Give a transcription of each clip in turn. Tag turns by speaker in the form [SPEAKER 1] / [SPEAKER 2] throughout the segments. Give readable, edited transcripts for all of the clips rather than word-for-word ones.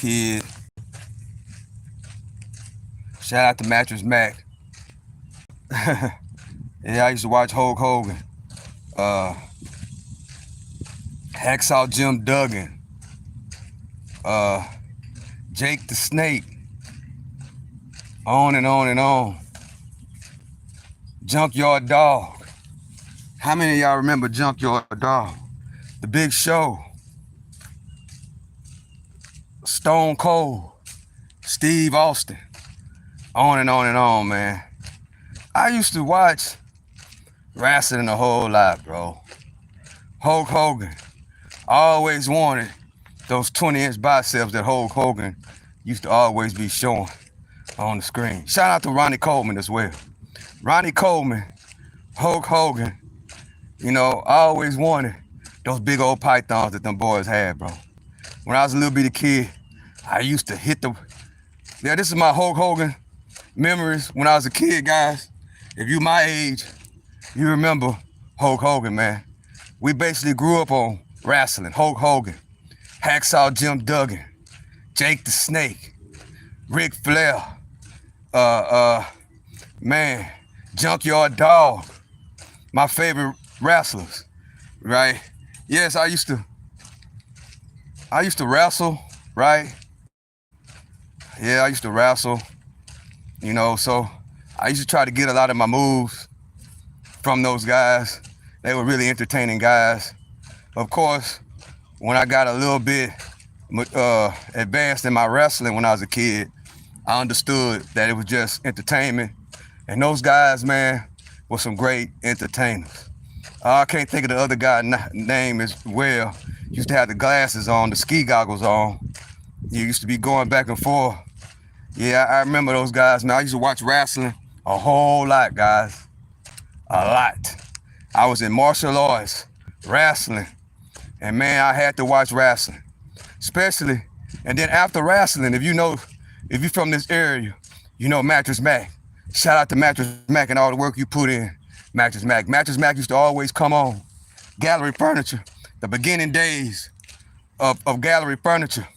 [SPEAKER 1] kid. Shout out to Mattress Mac. Yeah, I used to watch Hulk Hogan. Hacksaw Jim Duggan. Jake the Snake. On and on and on. Junkyard Dog. How many of y'all remember Junkyard Dog? The Big Show. Stone Cold. Steve Austin. On and on and on, man. I used to watch wrestling a whole lot, bro. Hulk Hogan. I always wanted those 20-inch biceps that Hulk Hogan used to always be showing on the screen. Shout out to Ronnie Coleman as well. Ronnie Coleman, Hulk Hogan. You know, I always wanted those big old pythons that them boys had, bro. When I was a little bitty kid, I used to hit the... Yeah, this is my Hulk Hogan memories when I was a kid, guys. If you my age, you remember Hulk Hogan, man. We basically grew up on wrestling. Hulk Hogan, Hacksaw Jim Duggan, Jake the Snake, Ric Flair, man, Junkyard Dog, my favorite wrestlers, right? Yes, I used to wrestle, right? Yeah, I used to wrestle, you know, so I used to try to get a lot of my moves from those guys. They were really entertaining guys. Of course, when I got a little bit advanced in my wrestling when I was a kid, I understood that it was just entertainment. And those guys, man, were some great entertainers. I can't think of the other guy's name as well. Used to have the glasses on, the ski goggles on. You used to be going back and forth. Yeah, I remember those guys, man. I used to watch wrestling a whole lot, guys. A lot. I was in martial arts, wrestling, and man, I had to watch wrestling. Especially, and then after wrestling, if you're from this area, you know Mattress Mac. Shout out to Mattress Mac and all the work you put in, Mattress Mac. Mattress Mac used to always come on. Gallery Furniture, the beginning days of Gallery Furniture,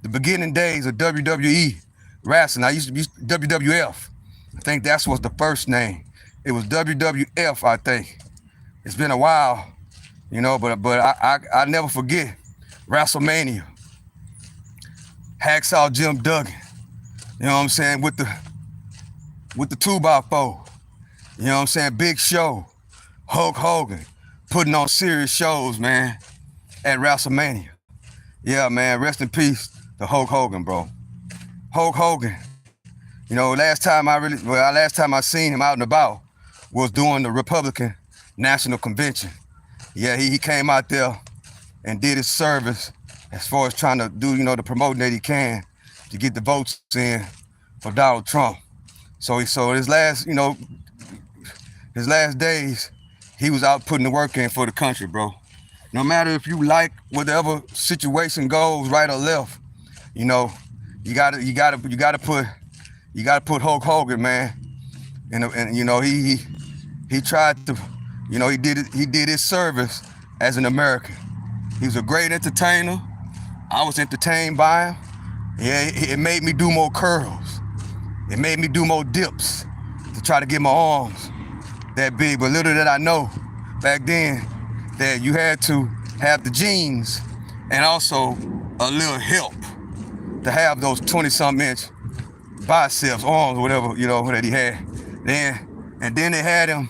[SPEAKER 1] the beginning days of WWE wrestling. I used to be WWF. I think that's was the first name. It was WWF, I think. It's been a while, you know, but I never forget WrestleMania. Hacksaw Jim Duggan, you know what I'm saying, with the 2x4. You know what I'm saying? Big Show, Hulk Hogan, putting on serious shows, man, at WrestleMania. Yeah, man, rest in peace to Hulk Hogan, bro. Hulk Hogan, you know, last time I seen him out and about was during the Republican National Convention. Yeah, he came out there and did his service as far as trying to do, you know, the promoting that he can to get the votes in for Donald Trump. So his last days, he was out putting the work in for the country, bro. No matter if you like whatever situation goes, right or left, you know, you gotta put Hulk Hogan, man. And you know, he tried to, you know, he did his service as an American. He was a great entertainer. I was entertained by him. Yeah, it made me do more curls. It made me do more dips to try to get my arms that big. But little did I know back then that you had to have the genes and also a little help to have those 20-something inch biceps, arms, whatever, you know, that he had. And then they had him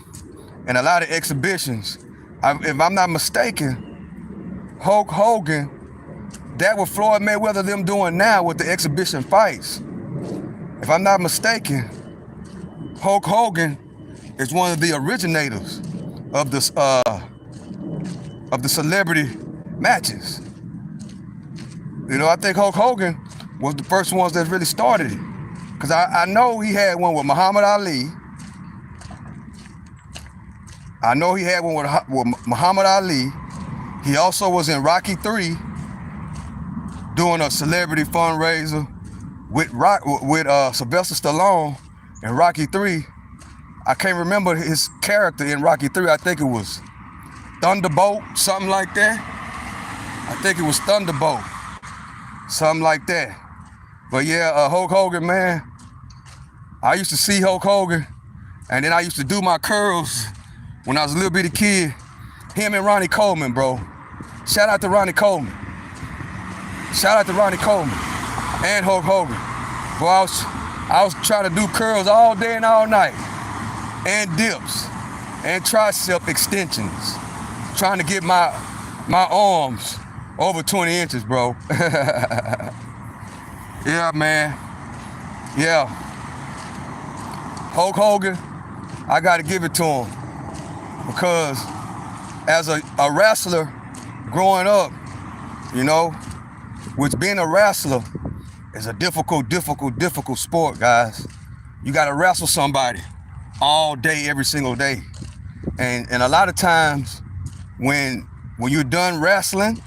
[SPEAKER 1] in a lot of exhibitions. If I'm not mistaken, Hulk Hogan, that what Floyd Mayweather them doing now with the exhibition fights. If I'm not mistaken, Hulk Hogan is one of the originators of the celebrity matches. You know, I think Hulk Hogan was the first ones that really started it. Because I know he had one with Muhammad Ali. I know he had one with Muhammad Ali. He also was in Rocky III doing a celebrity fundraiser with Sylvester Stallone in Rocky III. I can't remember his character in Rocky III. I think it was Thunderbolt, something like that. I think it was Thunderbolt, something like that. But yeah, Hulk Hogan, man. I used to see Hulk Hogan, and then I used to do my curls when I was a little bitty kid. Him and Ronnie Coleman, bro. Shout out to Ronnie Coleman. Shout out to Ronnie Coleman and Hulk Hogan. Boy, I was trying to do curls all day and all night, and dips, and tricep extensions, trying to get my arms over 20 inches, bro. Yeah, man. Yeah. Hulk Hogan, I got to give it to him, because as a wrestler growing up, you know, which being a wrestler is a difficult sport, guys. You got to wrestle somebody all day, every single day. And a lot of times when you're done wrestling,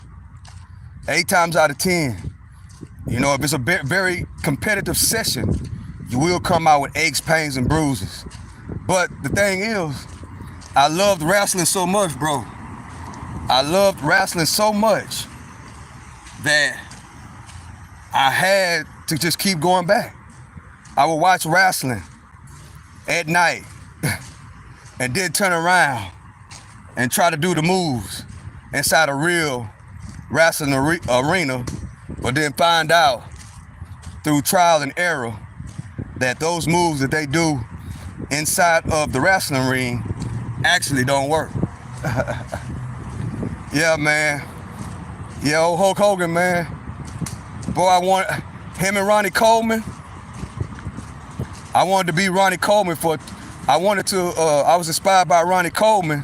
[SPEAKER 1] 8 times out of 10, you know, if it's a very competitive session, you will come out with aches, pains, and bruises. But the thing is, I loved wrestling so much, bro. I loved wrestling so much that I had to just keep going back. I would watch wrestling at night and then turn around and try to do the moves inside a real wrestling arena, but then find out through trial and error that those moves that they do inside of the wrestling ring actually don't work. Yeah, man. Yeah, old Hulk Hogan, man. Boy, I want him and Ronnie Coleman. I wanted to be Ronnie Coleman I was inspired by Ronnie Coleman.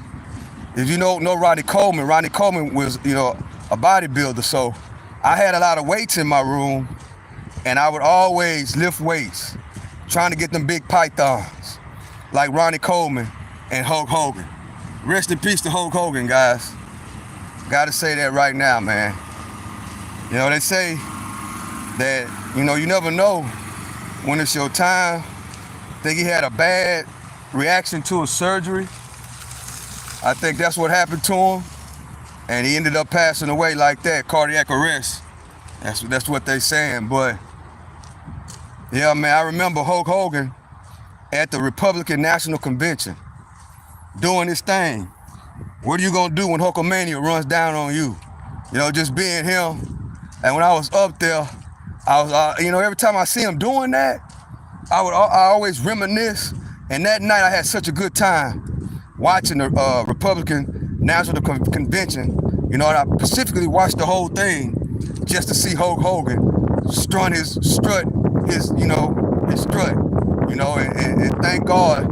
[SPEAKER 1] If you don't know Ronnie Coleman was, you know, a bodybuilder. So I had a lot of weights in my room, and I would always lift weights, trying to get them big pythons, like Ronnie Coleman and Hulk Hogan. Rest in peace to Hulk Hogan, guys. Gotta say that right now, man. You know, they say that, you know, you never know when it's your time. I think he had a bad reaction to a surgery. I think that's what happened to him. And he ended up passing away like that, cardiac arrest. That's what they saying. But yeah, man, I remember Hulk Hogan at the Republican National Convention doing his thing. What are you gonna do when Hulkamania runs down on you? You know, just being him. And when I was up there, I was, you know, every time I see him doing that, I always reminisce. And that night I had such a good time watching the Republican National Convention. You know, and I specifically watched the whole thing just to see Hulk Hogan strut his strut, you know, and thank God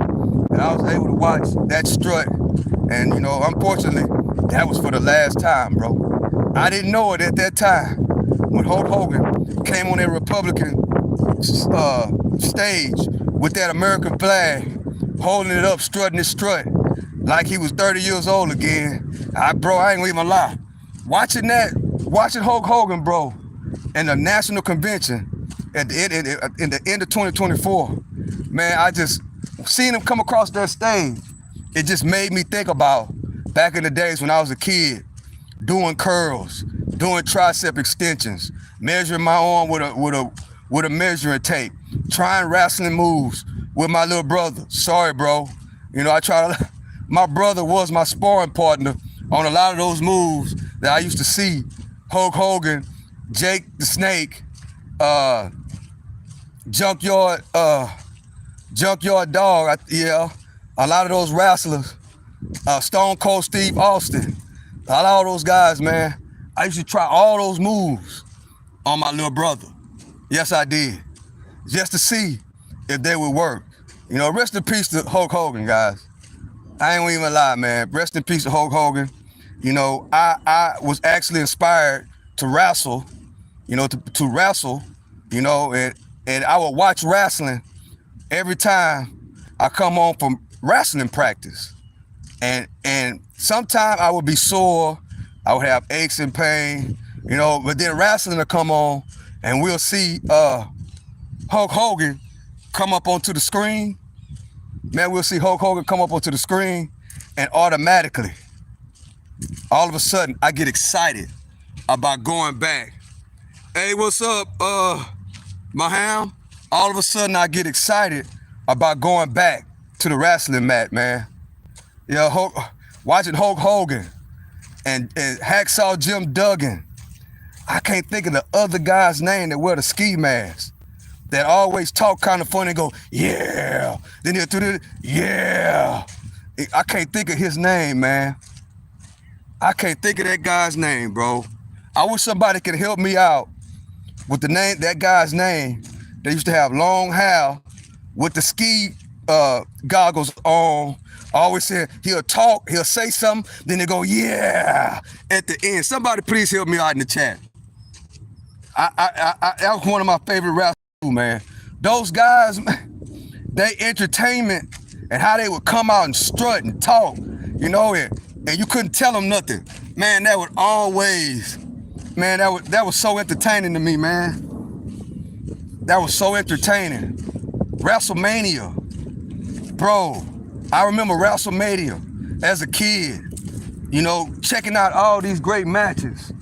[SPEAKER 1] that I was able to watch that strut. And, you know, unfortunately, that was for the last time, bro. I didn't know it at that time when Hulk Hogan came on that Republican stage with that American flag, holding it up, strutting his strut like he was 30 years old again. I ain't gonna even lie. Watching Hulk Hogan, bro, in the national convention in the end of 2024, man, I just seeing him come across that stage. It just made me think about back in the days when I was a kid, doing curls, doing tricep extensions, measuring my arm with a measuring tape, trying wrestling moves with my little brother. Sorry, bro. You know, my brother was my sparring partner on a lot of those moves that I used to see Hulk Hogan, Jake the Snake, Junkyard Dog, yeah. A lot of those wrestlers, Stone Cold Steve Austin, a lot of those guys, man. I used to try all those moves on my little brother. Yes, I did. Just to see if they would work. You know, rest in peace to Hulk Hogan, guys. I ain't gonna even lie, man. Rest in peace to Hulk Hogan. You know, I was actually inspired to wrestle, you know, to wrestle, you know, and I would watch wrestling every time I come home from wrestling practice. And sometimes I would be sore, I would have aches and pain, you know, but then wrestling will come on and we'll see Hulk Hogan come up onto the screen. Man, we'll see Hulk Hogan come up onto the screen, and automatically, all of a sudden, I get excited about going back. Hey, what's up, Maham, all of a sudden I get excited about going back to the wrestling mat, man. Watching Hulk Hogan and Hacksaw Jim Duggan. I can't think of the other guy's name that wear the ski mask, that always talk kind of funny and go, yeah. Then he'll do the, yeah. I can't think of his name, man. I can't think of that guy's name, bro. I wish somebody could help me out with the name, that guy's name. They used to have long hair with the ski goggles on. I always said he'll talk, he'll say something, then they go, yeah, at the end. Somebody please help me out in the chat. That was one of my favorite wrestlers, man. Those guys, they entertainment and how they would come out and strut and talk, you know, and you couldn't tell them nothing. Man, that would always, man, that was so entertaining to me, man. That was so entertaining. WrestleMania, bro. I remember WrestleMania as a kid, you know, checking out all these great matches,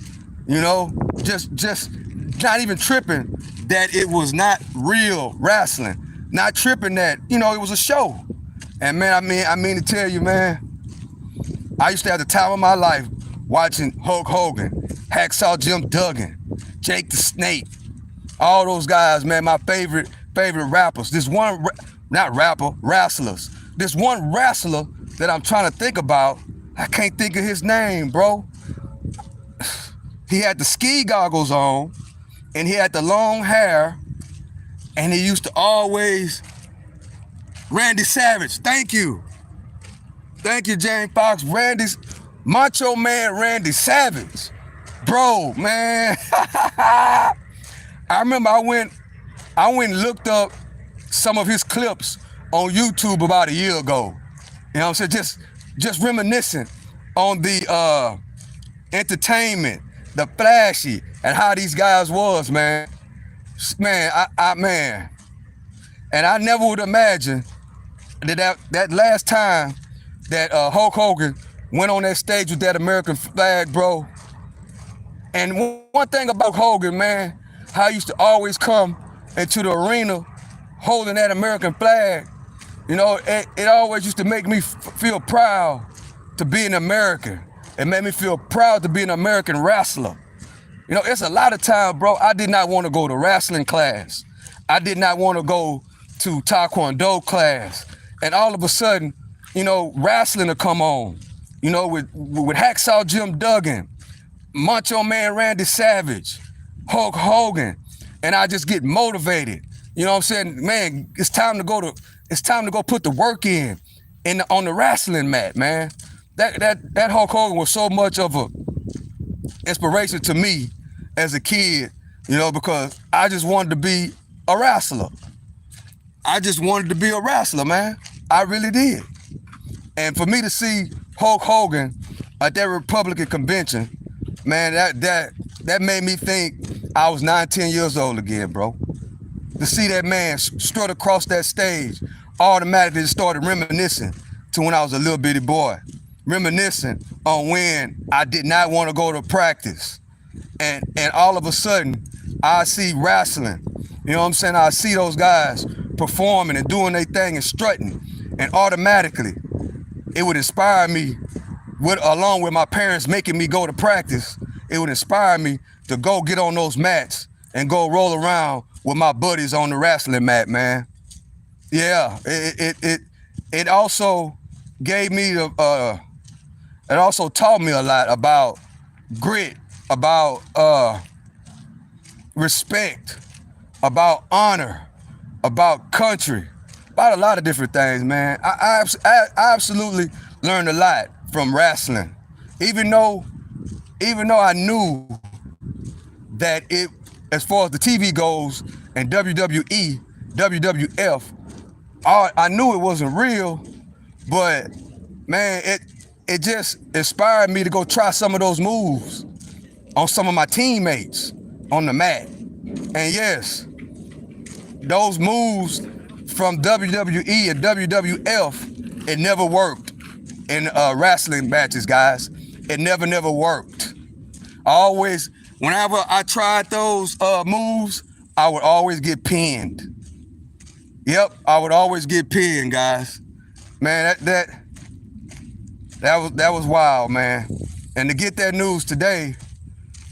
[SPEAKER 1] you know, just not even tripping that it was not real wrestling, not tripping that, you know, it was a show. And man, I mean to tell you, man, I used to have the time of my life watching Hulk Hogan, Hacksaw Jim Duggan, Jake the Snake, all those guys, man, my favorite rappers. This one, not rapper, wrestlers. This one wrestler that I'm trying to think about, I can't think of his name, bro. He had the ski goggles on, and he had the long hair, and he used to always, Randy Savage, thank you. Thank you, James Fox. Macho Man Randy Savage. Bro, man. I remember I went and looked up some of his clips on YouTube about a year ago. You know what I'm saying? Just reminiscing on the entertainment, the flashy, and how these guys was, man. Man, man. And I never would imagine that last time that Hulk Hogan went on that stage with that American flag, bro. And one thing about Hogan, man, how he used to always come into the arena holding that American flag. You know, it always used to make me feel proud to be an American. It made me feel proud to be an American wrestler. You know, it's a lot of time, bro, I did not want to go to wrestling class. I did not want to go to Taekwondo class. And all of a sudden, you know, wrestling will come on. You know, with Hacksaw Jim Duggan, Macho Man Randy Savage, Hulk Hogan, and I just get motivated. You know what I'm saying? Man, it's time to go put the work in on the wrestling mat, man. That Hulk Hogan was so much of a inspiration to me as a kid, you know, because I just wanted to be a wrestler. I just wanted to be a wrestler, man. I really did. And for me to see Hulk Hogan at that Republican convention, man, that made me think I was 9, 10 years old again, bro. To see that man strut across that stage, automatically started reminiscing to when I was a little bitty boy. Reminiscing on when I did not want to go to practice. And all of a sudden, I see wrestling. You know what I'm saying? I see those guys performing and doing their thing and strutting. And automatically, it would inspire me, along with my parents making me go to practice, it would inspire me to go get on those mats and go roll around with my buddies on the wrestling mat, man. Yeah, it also gave me it also taught me a lot about grit, about respect, about honor, about country, about a lot of different things, man. I absolutely learned a lot from wrestling, even though I knew that it, as far as the TV goes, and WWE, WWF, I knew it wasn't real, but man, it just inspired me to go try some of those moves on some of my teammates on the mat. And yes, those moves from WWE and WWF, it never worked in wrestling matches, guys. It never worked. Whenever I tried those moves, I would always get pinned. Yep, I would always get pinned, guys. Man, that was wild, man. And to get that news today,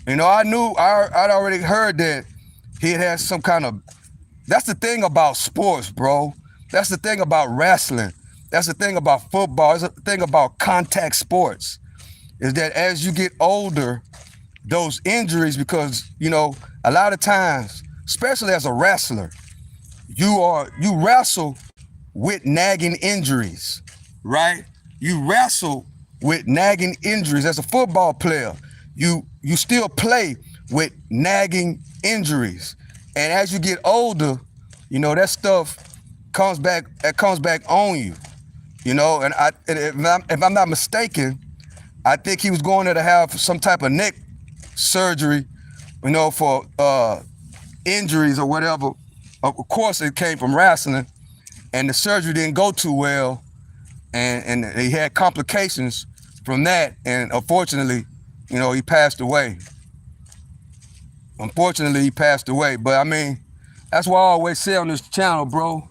[SPEAKER 1] you know, I'd already heard that he had some kind of. That's the thing about sports, bro. That's the thing about wrestling. That's the thing about football. It's the thing about contact sports, is that as you get older, those injuries, because, you know, a lot of times, especially as a wrestler, you wrestle with nagging injuries, right? You wrestle with nagging injuries. As a football player, you still play with nagging injuries. And as you get older, you know, that stuff comes back on you, you know. And if I'm not mistaken, I think he was going there to have some type of neck surgery, you know, for injuries or whatever. Of course, it came from wrestling, and the surgery didn't go too well, and he had complications from that, and unfortunately, you know, he passed away. Unfortunately, he passed away. But I mean, that's why I always say on this channel, bro,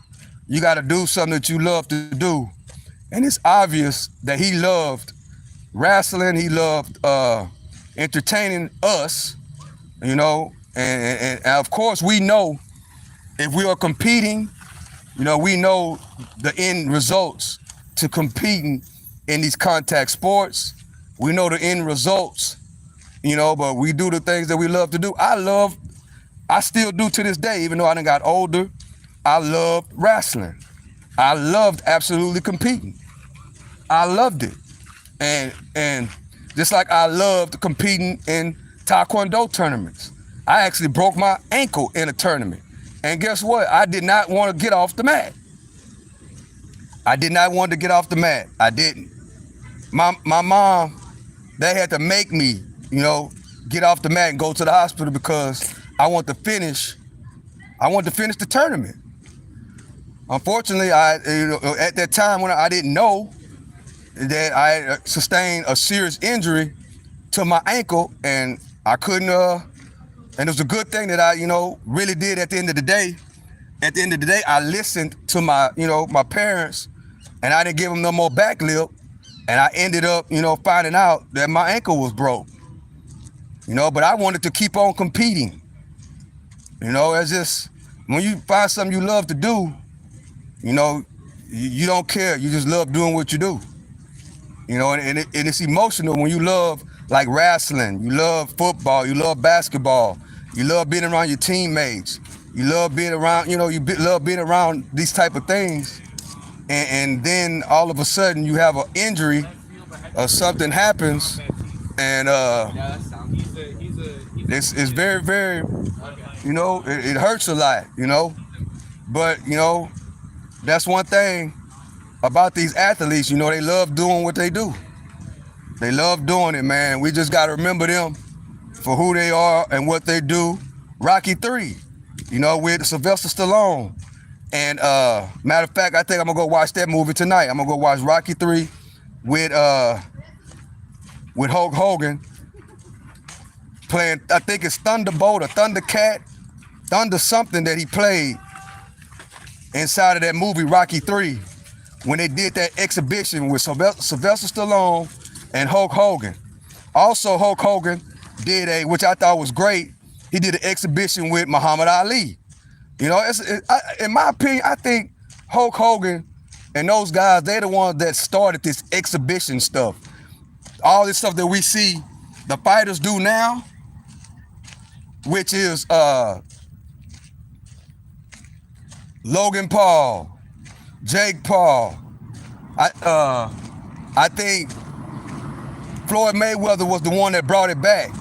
[SPEAKER 1] you got to do something that you love to do. And it's obvious that he loved wrestling. He loved entertaining us, you know. And of course, we know if we are competing, you know, we know the end results to competing in these contact sports. We know the end results, you know, but we do the things that we love to do. I still do to this day, even though I done got older. I loved wrestling. I loved absolutely competing. I loved it. And just like I loved competing in Taekwondo tournaments. I actually broke my ankle in a tournament. And guess what? I did not want to get off the mat. I did not want to get off the mat. I didn't. My mom, they had to make me, you know, get off the mat and go to the hospital because I want to finish the tournament. Unfortunately, at that time when I didn't know that I sustained a serious injury to my ankle, and I couldn't, and it was a good thing that I, you know, really did at the end of the day. At the end of the day, I listened to my, you know, my parents, and I didn't give them no more back lip, and I ended up, you know, finding out that my ankle was broke. You know, but I wanted to keep on competing. You know, it's just, when you find something you love to do, you know, you don't care. You just love doing what you do. You know, and it's emotional when you love, like, wrestling. You love football. You love basketball. You love being around your teammates. You love being around, you know, love being around these type of things. And then all of a sudden you have an injury or something happens, and it's very, very, you know, it hurts a lot, you know. But, you know, that's one thing about these athletes, you know, they love doing what they do. They love doing it, man. We just got to remember them for who they are and what they do. Rocky III, you know, with Sylvester Stallone. And matter of fact, I think I'm going to go watch that movie tonight. I'm going to go watch Rocky III with Hulk Hogan playing, I think it's Thunderbolt or Thundercat, Thunder something that he played inside of that movie, Rocky III, when they did that exhibition with Sylvester Stallone and Hulk Hogan. Also, Hulk Hogan did which I thought was great, he did an exhibition with Muhammad Ali. You know, in my opinion, I think Hulk Hogan and those guys, they're the ones that started this exhibition stuff. All this stuff that we see the fighters do now, which is Logan Paul, Jake Paul. I think Floyd Mayweather was the one that brought it back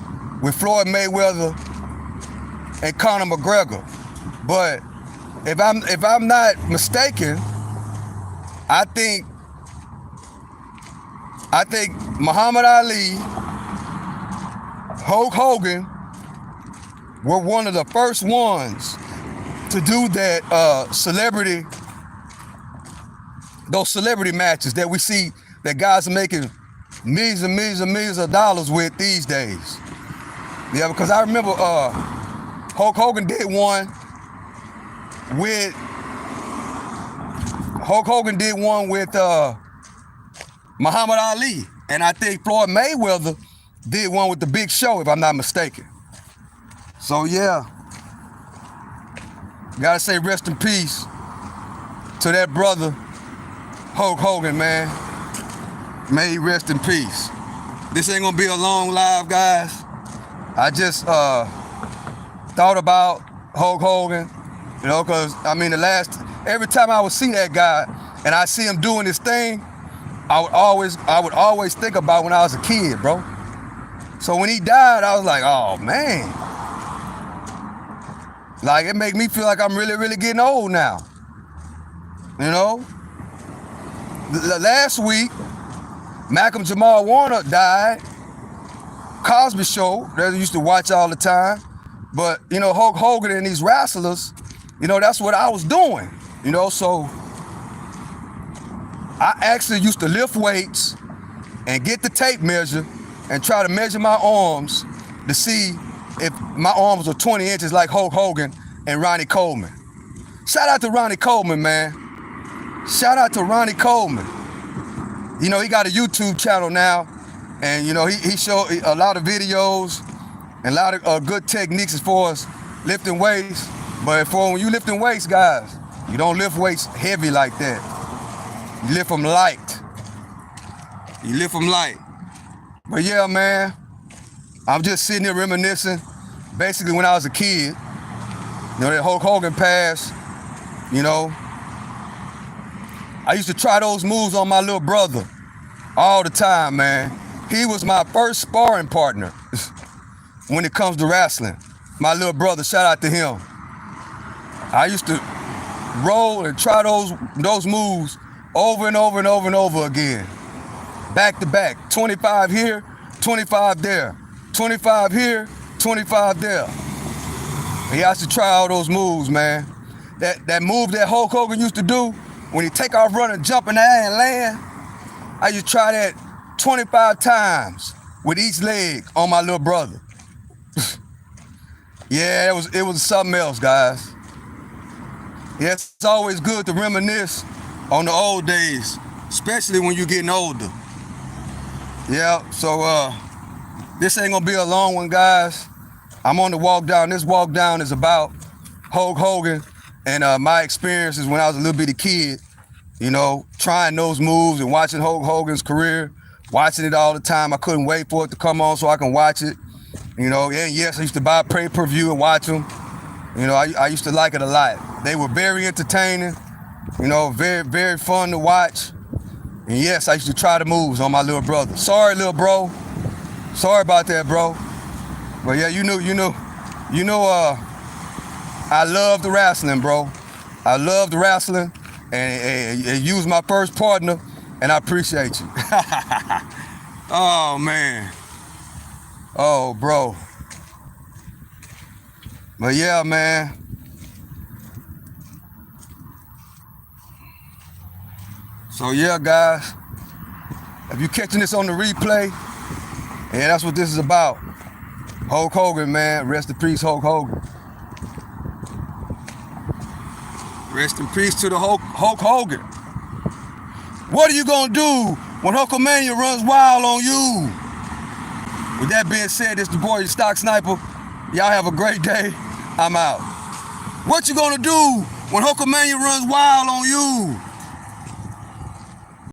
[SPEAKER 1] with Floyd Mayweather and Conor McGregor. But if I'm not mistaken, I think Muhammad Ali, Hulk Hogan were one of the first ones to do that those celebrity matches that we see that guys are making millions and millions and millions of dollars with these days. Yeah, because I remember Hulk Hogan did one with Hulk Hogan did one with Muhammad Ali, and I think Floyd Mayweather did one with The Big Show, if I'm not mistaken. So yeah, gotta say rest in peace to that brother Hulk Hogan, man. May he rest in peace. This ain't gonna be a long live, guys. I just thought about Hulk Hogan, you know, because I mean every time I would see that guy and I see him doing his thing, I would always think about when I was a kid, bro. So when he died, I was like, oh man. Like, it made me feel like I'm really, really getting old now. You know? Last week, Malcolm Jamal Warner died. Cosby Show, that I used to watch all the time. But, you know, Hulk Hogan and these wrestlers, you know, that's what I was doing. You know, so I actually used to lift weights and get the tape measure and try to measure my arms to see if my arms were 20 inches like Hulk Hogan and Ronnie Coleman. Shout out to Ronnie Coleman, man. Shout out to Ronnie Coleman. You know, he got a YouTube channel now, and, you know, he showed a lot of videos and a lot of good techniques as far as lifting weights. But when you lifting weights, guys, you don't lift weights heavy like that. You lift them light. You lift them light. But yeah, man, I'm just sitting here reminiscing. Basically, when I was a kid, you know, that Hulk Hogan passed, you know, I used to try those moves on my little brother all the time, man. He was my first sparring partner when it comes to wrestling. My little brother, shout out to him. I used to roll and try those moves over and over and over and over again. Back to back, 25 here, 25 there, 25 here, 25 there. He has to try all those moves, man. That move that Hulk Hogan used to do, when he take off running, jump in the air and land, I used to try that 25 times with each leg on my little brother. Yeah, it was something else, guys. Yeah, it's always good to reminisce on the old days, especially when you're getting older. Yeah, so this ain't gonna be a long one, guys. I'm on the walk down. This walk down is about Hulk Hogan and my experiences when I was a little bitty kid, you know, trying those moves and watching Hulk Hogan's career, watching it all the time. I couldn't wait for it to come on so I can watch it, you know. And yes, I used to buy pay-per-view and watch them. You know, I used to like it a lot. They were very entertaining, you know, very, very fun to watch. And yes, I used to try the moves on my little brother. Sorry, little bro. Sorry about that, bro. But yeah, you know, I love the wrestling, bro. I love the wrestling, and you was my first partner, and I appreciate you. Oh, man. Oh, bro. But yeah, man. So yeah, guys, if you're catching this on the replay, yeah, that's what this is about. Hulk Hogan, man. Rest in peace, Hulk Hogan. Rest in peace to the Hulk Hogan. What are you gonna do when Hulkamania runs wild on you? With that being said, it's the boy, your stock sniper. Y'all have a great day. I'm out. What you gonna do when Hulkamania runs wild on you?